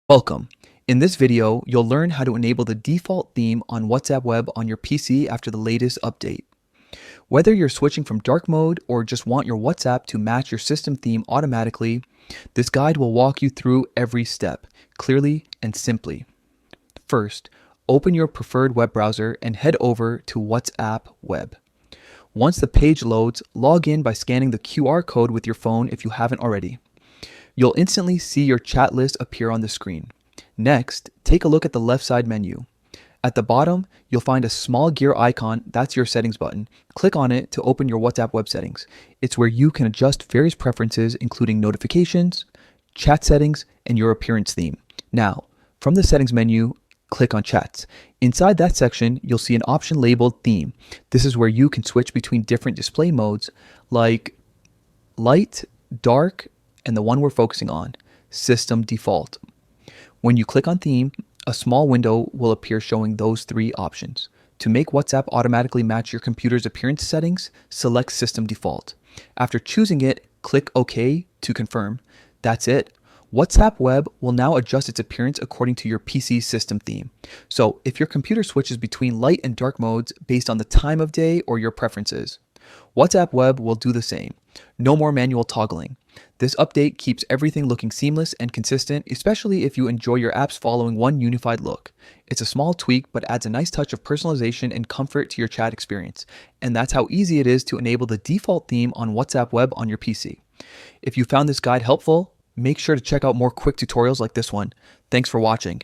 Welcome. In this video, you'll learn how to enable the default theme on WhatsApp Web on your PC after the latest update. Whether you're switching from dark mode or just want your WhatsApp to match your system theme automatically, this guide will walk you through every step, clearly and simply. First, open your preferred web browser and head over to WhatsApp Web. Once the page loads, log in by scanning the QR code with your phone if you haven't already. You'll instantly see your chat list appear on the screen. Next, take a look at the left side menu. At the bottom, you'll find a small gear icon, that's your settings button. Click on it to open your WhatsApp web settings. It's where you can adjust various preferences, including notifications, chat settings, and your appearance theme. Now, from the settings menu, click on chats. Inside that section, you'll see an option labeled theme. This is where you can switch between different display modes like light, dark, and the one we're focusing on, System Default. When you click on Theme, a small window will appear showing those three options. To make WhatsApp automatically match your computer's appearance settings, select System Default. After choosing it, click OK to confirm. That's it. WhatsApp Web will now adjust its appearance according to your PC system theme. So if your computer switches between light and dark modes based on the time of day or your preferences, WhatsApp Web will do the same. No more manual toggling. This update keeps everything looking seamless and consistent, especially if you enjoy your apps following one unified look. It's a small tweak, but adds a nice touch of personalization and comfort to your chat experience. And that's how easy it is to enable the default theme on WhatsApp Web on your PC. If you found this guide helpful, make sure to check out more quick tutorials like this one. Thanks for watching.